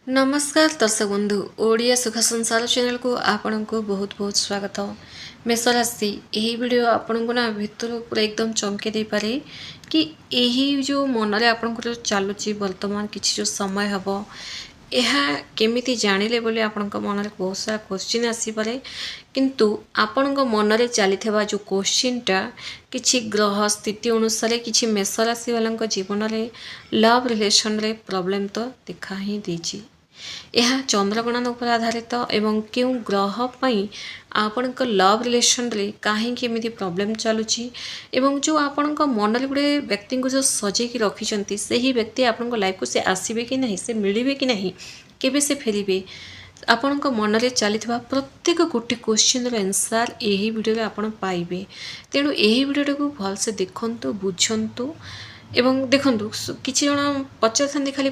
नमस्कार दर्शक बंधु ओडिया सुख संसार चैनल को आपण को बहुत बहुत स्वागत। मेष राशि यही वीडियो आपण को ना भितर पूरा एकदम चमके दे पारे कि यही जो मन रे आपण को चलुची वर्तमान किछि जो समय हबो यह केमिति जानिले बोली आपण को मन रे बहुत सारा क्वेश्चन आसी पारे किंतु आपण को मन रे चलीथबा जो क्वेश्चन टा किछि ग्रह स्थिति अनुसार किछि मेष राशि वाला जीवन रे लव रिलेशन रे प्रॉब्लम तो देखा ही देछि। यह चंद्रगणन उपर आधारित एवं क्यों ग्रह पई आपण लव रिलेशन रे कहीं केमिति प्रॉब्लम चलुची एवं जो आपण मन रे गुडे व्यक्ति को जो सजे की रखिचंती सही व्यक्ति आपण लाइफ को से आसीबे कि नहीं से मिलिबे कि नहीं केबे से फेरिबे आपण मन रे चलीथबा प्रत्येक गोटे क्वेश्चन रो आंसर यही वीडियो रे आपण पाइबे। तेणु यही वीडियो को भल से देखंतु बुझंतु एवं देखंतु किछि जण पचारथांती खाली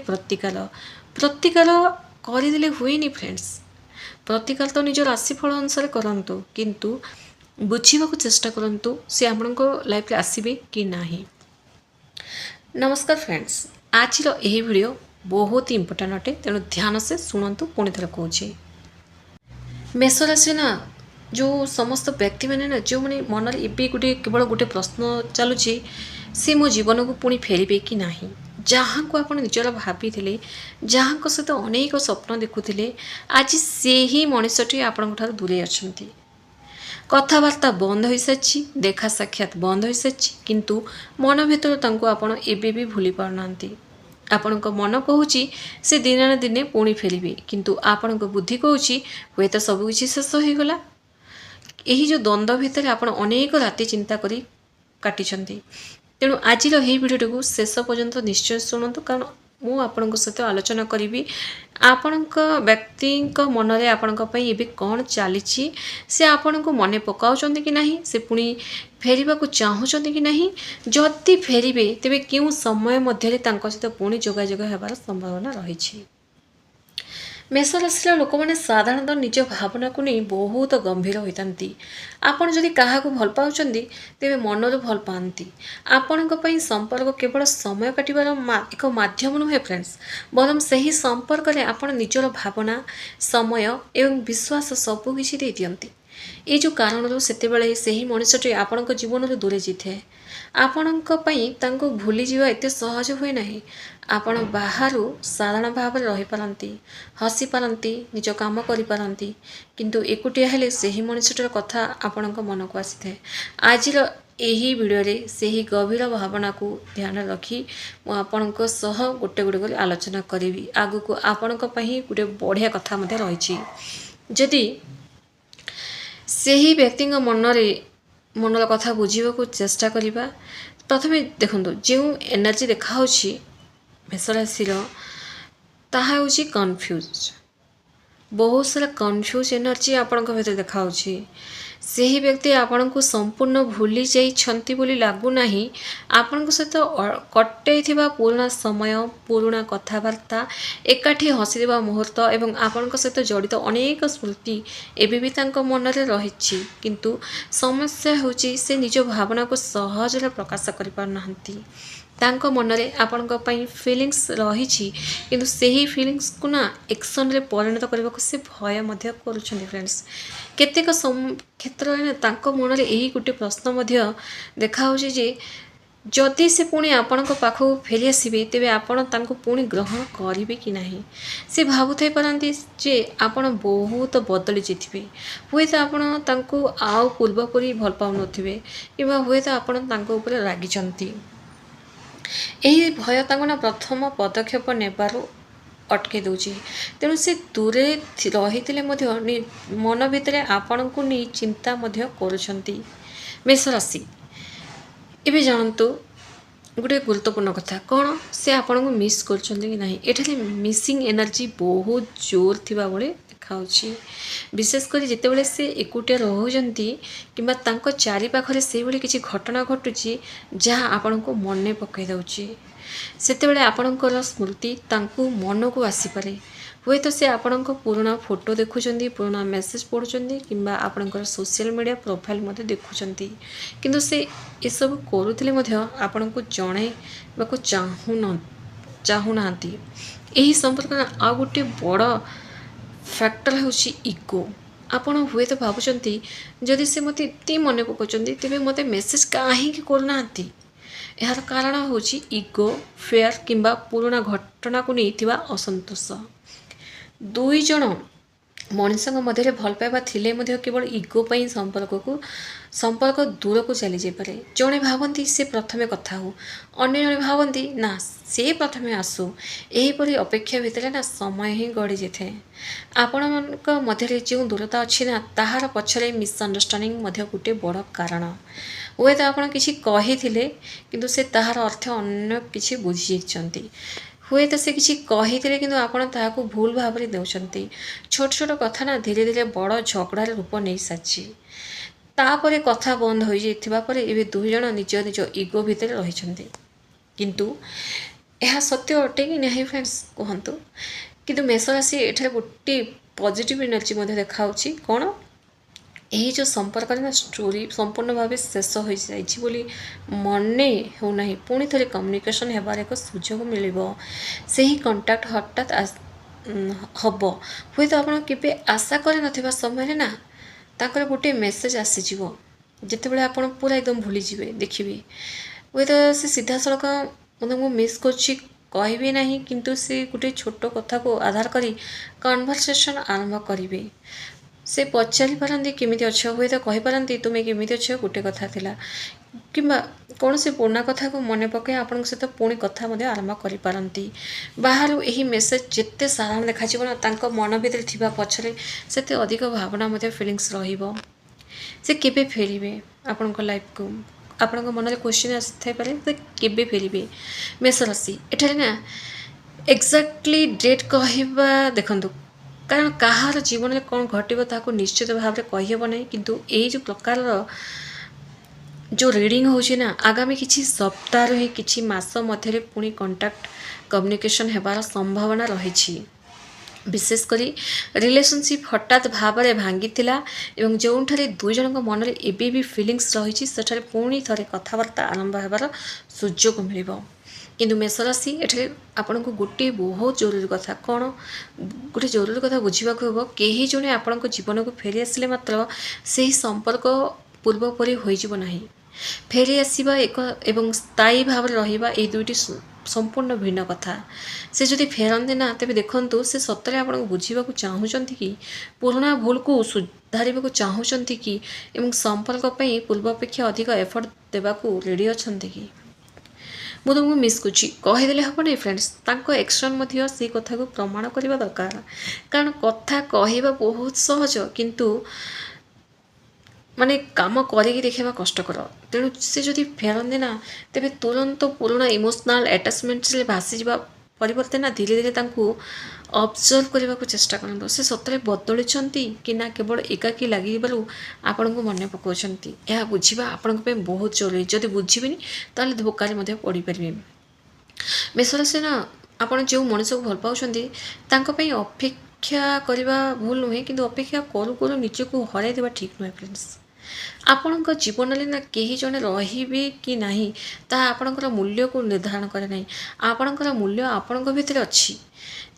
प्रतिकार करदेले हुएनी फ्रेंड्स। प्रतिकार तो निज राशिफल अनुसार करंतु किंतु बुझीबा को चेष्टा करंतु से आपनको लाइफ रे आसीबे कि नाही। नमस्कार फ्रेंड्स, आज रो यही वीडियो बहुत ही इंपोर्टेंट अटे तेणु ध्यान से शुणु। पुणी थर कहूँ मेष राशि ना जो समस्त व्यक्ति मैंने ना जो मैंने मन में गोटे केवल गोटे प्रश्न चलुची सी मो जीवन को पुणी फेरबे कि नहीं। जहाँ को आप निजर भाभी जहाँ सहित अनेक स्वप्न देखुले आज से ही मनीषटी आपण दूरे अच्छा कथबार्ता बंद हो सारी देखा साक्षात बंद हो सारी किंतु मन भर आपण एबे भी भूली पारना। आपण मन कहूँ से दिने ना दिने पुणी फेरबे किंतु आपण बुद्धि कहूँ हुए तो सबकि शेष हो गला। यही जो द्वंद्व भितर आपण अनेक राति चिंता करी काटिछंती। तेणु आज यही वीडियो को शेष पर्यंत निश्चय शुणु कारण मु आपण सहित आलोचना करी आपण व्यक्ति मन में आपण कौन चली से आपण को मन पकाउछंती कि नहीं से पुणी फेरिबा को चाहूँगी कि नहीं जदि फेरिबे तेबे क्यों समय मध्य सहित पुणी जोगाजोग होबार संभावना रही। मेष राशि लोक मैंने साधारणतः निज भावना को नहीं बहुत गंभीर होता। आपड़ जदि क्या भल पाँच तेरे मनरू भल पाती आपण संपर्क केवल समय काटार एक माध्यम नुहे फ्रेंड्स बरम से ही संपर्क में आप निजर भावना समय एवं विश्वास सबकि दे दियंती। ये जो कारण से ही मनीषटी आपण जीवन दूरे जाए आपण भूली जावा एत सहज हुए ना। आपण बाहर साधारण भाव में रही पारती हसी पारती निज काम करी पारती किंतु एकुटिया हेले सही मनीषटर कथा आपण मन को आसी थाए। आज यही वीडियो रे सही गभीर भावना को ध्यान रखी आपण गोटे गोटे आलोचना करी आगु को आपण गोटे बढ़िया कथा रही। जदि सही व्यक्ति मनर कथा बुझा को चेष्टा करवा प्रथम देखो जो एनर्जी देखा मेष राशि ताहा होची कन्फ्यूज बहुत सारा कन्फ्यूज एनर्जी आपण भीतर देखा से ही व्यक्ति आपण को संपूर्ण भूली जाइछंती बोली लागू नाही। आपण सहित कटैथिबा पुराना समय पुराना कथबार्ता एकाठी हसीदेवा मुहूर्त एवं आपण सहित जड़ित अनेक स्मृति एबे भी तांको मन रे रहिछि किंतु समस्या होची से निज भावना को सहज प्रकाश करि पार नाहंती। तांको मन रे आपण फिलिंग्स रही किंतु सही फिलिंग्स को ना एक्शन रे परिणत करने को से भय मध्य करुछंती फ्रेंड्स। केतेक क्षेत्र में तांको मन रे यही गोटे प्रश्न देखा जे जदि से पुणी आपण पाखु फेरी आसबे तेबे आपण तांको पुणी ग्रहण करिवे कि नहीं। से भावुथाई पारती जे आपण बहुत बदली जाइथिबे हुए तो आपण तांको आउ पूर्वपरी भल पाउनथिबे किबा हुए तो आपण तांको ऊपर रागिचंती। यही भय ना प्रथम पदक्षेप नेबार अटके दूची। तेणु से दूरे रही मन भितर आपण को नहीं चिंता करुछंती। मेष राशि एबे जानतु गोटे गुरुत्वपूर्ण कथा कौन से आपण को मिस करछंती कि नहीं। एठाले मिसिंग एनर्जी बहुत जोर थिबा बेले देखा विशेषकर जितेबाला से एकुटिया रोचंती कि चारि पाखरे से भाई किसी घटना घटुची जहाँ आपण को मन पकई दउची सेतेबेले आपणकर स्मृति तांकु मन को आसीपे हुए तो से आपण पुराना फोटो देखुं पुराना मेसेज पढ़ुं कि आपणकर सोशल मीडिया प्रोफाइल देखुं किंतु से ये सब करुले आपण को जन चाहू ଚାହୁଁନାହାନ୍ତି। ଏହି ସମ୍ପର୍କରେ ଆଉ ଗୋଟିଏ ବଡ଼ ଫ୍ୟାକ୍ଟର ହେଉଛି ଇଗୋ। ଆପଣ ହୁଏତ ଭାବୁଛନ୍ତି ଯଦି ସେ ମୋତେ ଏତେ ମନେ ପକାଉଛନ୍ତି ତେବେ ମୋତେ ମେସେଜ୍ କାହିଁକି କରୁନାହାନ୍ତି। ଏହାର କାରଣ ହେଉଛି ଇଗୋ, ଫେୟାର କିମ୍ବା ପୁରୁଣା ଘଟଣାକୁ ନେଇଥିବା ଅସନ୍ତୋଷ। ଦୁଇ ଜଣ ମଣିଷଙ୍କ ମଧ୍ୟରେ ଭଲ ପାଇବା ଥିଲେ ମଧ୍ୟ କେବଳ ଇଗୋ ପାଇଁ ସମ୍ପର୍କ ଦୂରକୁ ଚାଲିଯାଇପାରେ। ଜଣେ ଭାବନ୍ତି ସେ ପ୍ରଥମେ କଥା ହେଉ, ଅନ୍ୟ ଜଣେ ଭାବନ୍ତି ନା ସେ ପ୍ରଥମେ ଆସୁ। ଏହିପରି ଅପେକ୍ଷା ଭିତରେ ନା ସମୟ ହିଁ ଗଡ଼ି ଯାଇଥାଏ। ଆପଣମାନଙ୍କ ମଧ୍ୟରେ ଯେଉଁ ଦୂରତା ଅଛି ନା ତାହାର ପଛରେ ମିସ୍ଅଣ୍ଡରଷ୍ଟାଣ୍ଡିଂ ମଧ୍ୟ ଗୋଟିଏ ବଡ଼ କାରଣ। ହୁଏତ ଆପଣ କିଛି କହିଥିଲେ କିନ୍ତୁ ସେ ତାହାର ଅର୍ଥ ଅନ୍ୟ କିଛି ବୁଝିଯାଇଛନ୍ତି। ହୁଏତ ସେ କିଛି କହିଥିଲେ କିନ୍ତୁ ଆପଣ ତାହାକୁ ଭୁଲ ଭାବରେ ଦେଉଛନ୍ତି। ଛୋଟ ଛୋଟ କଥା ନା ଧୀରେ ଧୀରେ ବଡ଼ ଝଗଡ଼ାର ରୂପ ନେଇସାରିଛି। ତାପରେ କଥା ବନ୍ଦ ହୋଇଯାଇଥିବା ପରେ ଏବେ ଦୁଇ ଜଣ ନିଜ ନିଜ ଇଗୋ ଭିତରେ ରହିଛନ୍ତି। କିନ୍ତୁ ଏହା ସତ୍ୟ ଅଟେ କି ନାହିଁ ଫ୍ରେଣ୍ଡସ୍ କୁହନ୍ତୁ। କିନ୍ତୁ ମେଷ ରାଶି ଏଠାରେ ଗୋଟିଏ ପଜିଟିଭ୍ ଏନର୍ଜି ମଧ୍ୟ ଦେଖାଉଛି। କ'ଣ? ଏହି ଯେଉଁ ସମ୍ପର୍କରେ ନା ଷ୍ଟୋରି ସମ୍ପୂର୍ଣ୍ଣ ଭାବେ ଶେଷ ହୋଇଯାଇଛି ବୋଲି ମନେ ହେଉନାହିଁ। ପୁଣି ଥରେ କମ୍ୟୁନିକେସନ୍ ହେବାର ଏକ ସୁଯୋଗ ମିଳିବ। ସେହି କଣ୍ଟାକ୍ଟ ହଠାତ୍ ହେବ। ହୁଏତ ଆପଣ କେବେ ଆଶା କରିନଥିବା ସମୟରେ ନା ତାଙ୍କର ଗୋଟିଏ ମେସେଜ୍ ଆସିଯିବ, ଯେତେବେଳେ ଆପଣ ପୁରା ଏକଦମ ଭୁଲିଯିବେ। ଦେଖିବେ ହୁଏତ ସେ ସିଧାସଳଖ ମୁଁ ମିସ୍ କରୁଛି କହିବେ ନାହିଁ, କିନ୍ତୁ ସେ ଗୋଟିଏ ଛୋଟ କଥାକୁ ଆଧାର କରି କନଭରସେସନ୍ ଆରମ୍ଭ କରିବେ। ସେ ପଚାରିପାରନ୍ତି କେମିତି ଅଛ, ହୁଏତ କହିପାରନ୍ତି ତୁମେ କେମିତି ଅଛ ଗୋଟେ କଥା ଥିଲା, କିମ୍ବା କୌଣସି ପୁରୁଣା କଥାକୁ ମନେ ପକାଇ ଆପଣଙ୍କ ସହିତ ପୁଣି କଥା ମଧ୍ୟ ଆରମ୍ଭ କରିପାରନ୍ତି। ବାହାରୁ ଏହି ମେସେଜ୍ ଯେତେ ସାଧାରଣ ଦେଖାଯିବ ନା ତାଙ୍କ ମନ ଭିତରେ ଥିବା ପଛରେ ସେତେ ଅଧିକ ଭାବନା ମଧ୍ୟ ଫିଲିଙ୍ଗସ୍ ରହିବ। ସେ କେବେ ଫେରିବେ ଆପଣଙ୍କ ଲାଇଫକୁ? ଆପଣଙ୍କ ମନରେ କ୍ୱେଶ୍ଚିନ୍ ଆସିଥାଇପାରେ ସେ କେବେ ଫେରିବେ। ମେଷ ରାଶି ଏଠାରେ ନା ଏକ୍ଜାକ୍ଟଲି ଡେଟ୍ କହିବା ଦେଖନ୍ତୁ, କାରଣ କାହାର ଜୀବନରେ କ'ଣ ଘଟିବ ତାହାକୁ ନିଶ୍ଚିତ ଭାବରେ କହିହେବ ନାହିଁ। କିନ୍ତୁ ଏଇ ଯେଉଁ ପ୍ରକାରର ଯେଉଁ ରିଡ଼ିଂ ହେଉଛି ନା ଆଗାମୀ କିଛି ସପ୍ତାହରୁ ହିଁ କିଛି ମାସ ମଧ୍ୟରେ ପୁଣି କଣ୍ଟାକ୍ଟ କମ୍ୟୁନିକେସନ୍ ହେବାର ସମ୍ଭାବନା ରହିଛି। ବିଶେଷ କରି ରିଲେସନସିପ୍ ହଠାତ୍ ଭାବରେ ଭାଙ୍ଗିଥିଲା ଏବଂ ଯେଉଁଠାରେ ଦୁଇ ଜଣଙ୍କ ମନରେ ଏବେ ବି ଫିଲିଙ୍ଗସ୍ ରହିଛି ସେଠାରେ ପୁଣି ଥରେ କଥାବାର୍ତ୍ତା ଆରମ୍ଭ ହେବାର ସୁଯୋଗ ମିଳିବ। କିନ୍ତୁ ମେଷ ରାଶି ଏଠାରେ ଆପଣଙ୍କୁ ଗୋଟିଏ ବହୁତ ଜରୁରୀ କଥା, କ'ଣ ଗୋଟିଏ ଜରୁରୀ କଥା ବୁଝିବାକୁ ହେବ। କେହି ଜଣେ ଆପଣଙ୍କ ଜୀବନକୁ ଫେରି ଆସିଲେ ମାତ୍ର ସେହି ସମ୍ପର୍କ ପୂର୍ବପରି ହୋଇଯିବ ନାହିଁ। ଫେରି ଆସିବା ଏବଂ ସ୍ଥାୟୀ ଭାବରେ ରହିବା ଏହି ଦୁଇଟି ସମ୍ପୂର୍ଣ୍ଣ ଭିନ୍ନ କଥା। ସେ ଯଦି ଫେରନ୍ତି ନା ତେବେ ଦେଖନ୍ତୁ ସେ ସତରେ ଆପଣଙ୍କୁ ବୁଝିବାକୁ ଚାହୁଁଛନ୍ତି କି, ପୁରୁଣା ଭୁଲକୁ ସୁଧାରିବାକୁ ଚାହୁଁଛନ୍ତି କି, ଏବଂ ସମ୍ପର୍କ ପାଇଁ ପୂର୍ବ ଅପେକ୍ଷା ଅଧିକ ଏଫର୍ଟ ଦେବାକୁ ରେଡ଼ି ଅଛନ୍ତି କି। ମୁଁ ତୁମକୁ ମିସ୍ କରୁଛି କହିଦେଲେ ହେବନି ଫ୍ରେଣ୍ଡସ୍, ତାଙ୍କ ଏକ୍ସନ୍ ମଧ୍ୟ ସେଇ କଥାକୁ ପ୍ରମାଣ କରିବା ଦରକାର। କାରଣ କଥା କହିବା ବହୁତ ସହଜ କିନ୍ତୁ କାମ କରିକି ଦେଖାଇବା କଷ୍ଟକର। ତେଣୁ ସେ ଯଦି ଫେରନ୍ତି ନା ତେବେ ତୁରନ୍ତ ପୁରୁଣା ଇମୋସନାଲ୍ ଆଟାଚମେଣ୍ଟରେ ଭାସିଯିବା ପରିବର୍ତ୍ତେ ନା ଧୀରେ ଧୀରେ ତାଙ୍କୁ ଅବଜର୍ଭ କରିବାକୁ ଚେଷ୍ଟା କରନ୍ତୁ। ସେ ସତରେ ବଦଳିଛନ୍ତି କି ନା କେବଳ ଏକାକୀ ଲାଗିବାରୁ ଆପଣଙ୍କୁ ମନେ ପକାଉଛନ୍ତି, ଏହା ବୁଝିବା ଆପଣଙ୍କ ପାଇଁ ବହୁତ ଜରୁରୀ। ଯଦି ବୁଝିବେନି ତାହେଲେ ଧୋକାରେ ମଧ୍ୟ ପଡ଼ିପାରିବେ। ମେଷରାଶି ନା ଆପଣ ଯେଉଁ ମଣିଷକୁ ଭଲ ପାଉଛନ୍ତି ତାଙ୍କ ପାଇଁ ଅପେକ୍ଷା କରିବା ଭୁଲ ନୁହେଁ, କିନ୍ତୁ ଅପେକ୍ଷା କରୁ କରୁ ନିଜକୁ ହରାଇ ଦେବା ଠିକ୍ ନୁହେଁ ଫ୍ରେଣ୍ଡସ୍। ଆପଣଙ୍କ ଜୀବନରେ ନା କେହି ଜଣେ ରହିବେ କି ନାହିଁ ତାହା ଆପଣଙ୍କର ମୂଲ୍ୟକୁ ନିର୍ଦ୍ଧାରଣ କରେ ନାହିଁ। ଆପଣଙ୍କର ମୂଲ୍ୟ ଆପଣଙ୍କ ଭିତରେ ଅଛି।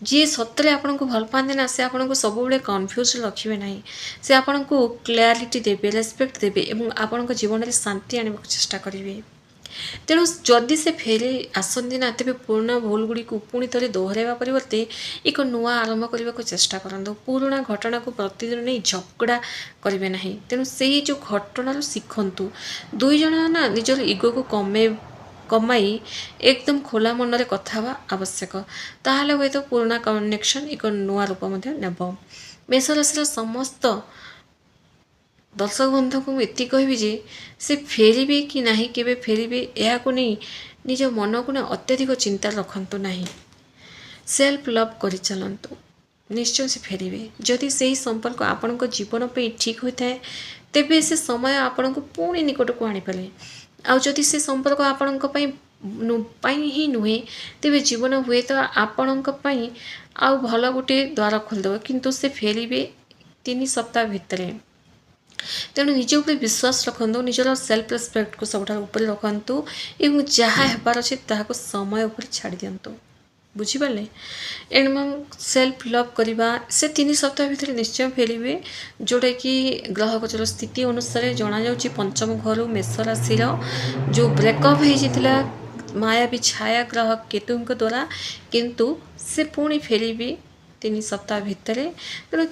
ଯିଏ ସତରେ ଆପଣଙ୍କୁ ଭଲ ପାଆନ୍ତି ନା ସେ ଆପଣଙ୍କୁ ସବୁବେଳେ କନଫ୍ୟୁଜ୍ ରଖିବେ ନାହିଁ। ସେ ଆପଣଙ୍କୁ କ୍ଲାରିଟି ଦେବେ, ରେସ୍ପେକ୍ଟ ଦେବେ ଏବଂ ଆପଣଙ୍କ ଜୀବନରେ ଶାନ୍ତି ଆଣିବାକୁ ଚେଷ୍ଟା କରିବେ। ତେଣୁ ଯଦି ସେ ଫେରି ଆସନ୍ତି ନା ତେବେ ପୁରୁଣା ଭୁଲଗୁଡ଼ିକୁ ପୁଣି ଥରେ ଦୋହରାଇବା ପରିବର୍ତ୍ତେ ଏକ ନୂଆ ଆରମ୍ଭ କରିବାକୁ ଚେଷ୍ଟା କରନ୍ତୁ। ପୁରୁଣା ଘଟଣାକୁ ପ୍ରତିଦିନ ନେଇ ଝଗଡ଼ା କରିବେ ନାହିଁ। ତେଣୁ ସେହି ଯେଉଁ ଘଟଣାରୁ ଶିଖନ୍ତୁ। ଦୁଇ ଜଣ ନା ନିଜର ଇଗୋକୁ କମାଇ ଏକଦମ ଖୋଲା ମନରେ କଥା ହେବା ଆବଶ୍ୟକ। ତାହେଲେ ହୁଏତ ପୁରୁଣା କନେକ୍ସନ୍ ଏକ ନୂଆ ରୂପ ମଧ୍ୟ ନେବ। ମେଷ ରାଶିର ସମସ୍ତ ଦର୍ଶକ ବନ୍ଧୁଙ୍କୁ ମୁଁ ଏତିକି କହିବି ଯେ ସେ ଫେରିବେ କି ନାହିଁ, କେବେ ଫେରିବେ, ଏହାକୁ ନେଇ ନିଜ ମନକୁ ନା ଅତ୍ୟଧିକ ଚିନ୍ତା ରଖନ୍ତୁ ନାହିଁ। ସେଲ୍ଫ ଲଭ୍ କରିଚାଲନ୍ତୁ, ନିଶ୍ଚୟ ସେ ଫେରିବେ। ଯଦି ସେହି ସମ୍ପର୍କ ଆପଣଙ୍କ ଜୀବନ ପାଇଁ ଠିକ୍ ହୋଇଥାଏ ତେବେ ସେ ସମୟ ଆପଣଙ୍କୁ ପୁଣି ନିକଟକୁ ଆଣିପାରେ। ଆଉ ଯଦି ସେ ସମ୍ପର୍କ ଆପଣଙ୍କ ପାଇଁ ହିଁ ନୁହେଁ ତେବେ ଜୀବନ ହୁଏତ ଆପଣଙ୍କ ପାଇଁ ଆଉ ଭଲ ଗୋଟିଏ ଦ୍ୱାର ଖୋଲିଦେବ। କିନ୍ତୁ ସେ ଫେରିବେ 3 ସପ୍ତାହ ଭିତରେ। ତେଣୁ ନିଜ ଉପରେ ବିଶ୍ୱାସ ରଖନ୍ତୁ, ନିଜର ସେଲ୍ଫ ରେସ୍ପେକ୍ଟକୁ ସବୁଠାରୁ ଉପରେ ରଖନ୍ତୁ ଏବଂ ଯାହା ହେବାର ଅଛି ତାହାକୁ ସମୟ ଉପରେ ଛାଡ଼ି ଦିଅନ୍ତୁ। बुझिपारे एंड सेल्फ लव करवा से 3 सप्ताह भितर निश्चय फेरिबे जोटा कि ग्रह गोचर स्थिति अनुसार जना जाउछि पंचम घर मेष राशि जो ब्रेकअप हो मायावी छाया ग्रह केतु द्वारा किंतु से पुणी फेरिबे 3 सप्ताह भितर तेणु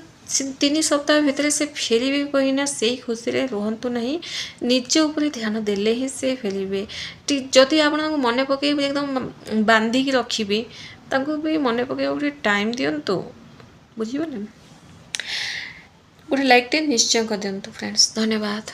3 सप्ताह भितर से फेरिबे कहीना से खुशी रे रुहंतु नहीं निज ऊपर ध्यान देले ही से फेरिबे जदि आपण मन पकई एकदम बांधिकी रखिबे तांको भी मन पकई गोटे टाइम दिंतु बुझिपारे गोटे लाइक टे निश्चय कर दिंतु फ्रेंड्स धन्यवाद।